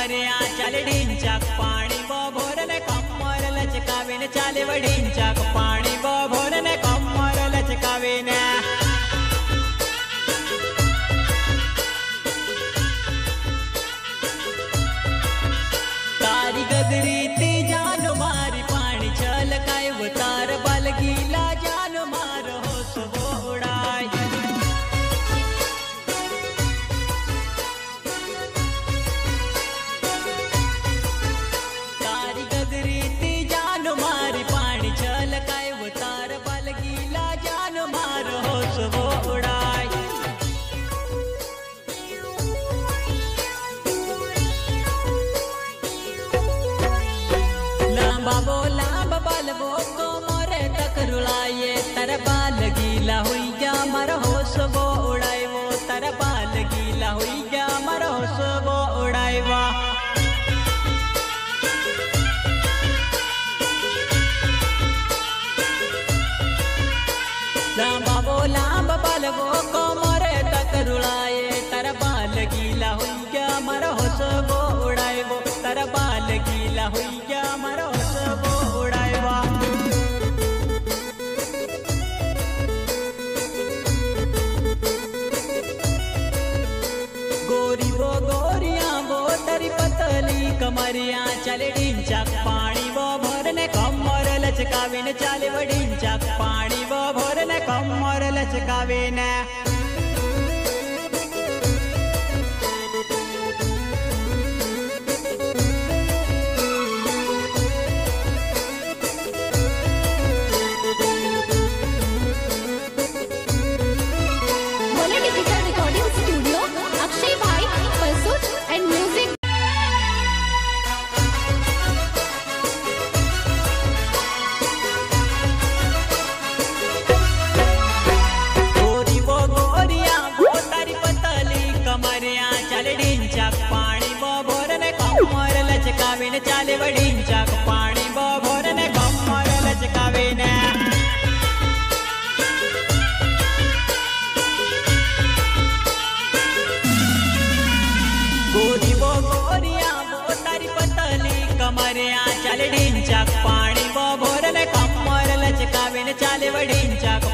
कमरिया चल ढिंचक पानी बो भोरने कमर लचकाविन चाले वढिंचक पानी बो भोरने कमर लचकाविन तारी गदरी ती जान मारी पानी छलकाय वो तार बल गीला जान मार होश बोड़ाय तारी गदरी ती जान मारी पानी छलकाय वो तार बल गीला जान मार होश बोड़ाय लांबा बलबो को मोरे तक रुलाए तर बाल गीला हुई गया मर होश वो उड़ाए वो तर बाल गीला हुई गया मर होश वो उड़ाए वा लांबा बलबो को मोरे तक रुलाए तर बाल गीला हुई गया मर होश वो उड़ाए वो तर बाल गीला हुई गया मर होश वो उड़ाए वा गोरी वो गोरिया वो तरी पतली कमरिया चले ढिंचक पानी वो भरने कमर लचकाविन चाले वो ढिंचक पानी वो भरने कमर लचकाविन लचकाविन चाले वढिंचक पानी बो भोरने कमर लचकाविन गोरी वो गोरिया वो तारी पतली कमरिया चले ढिंचक पानी बो भोरने कमर लचकाविन चाले वढिंचक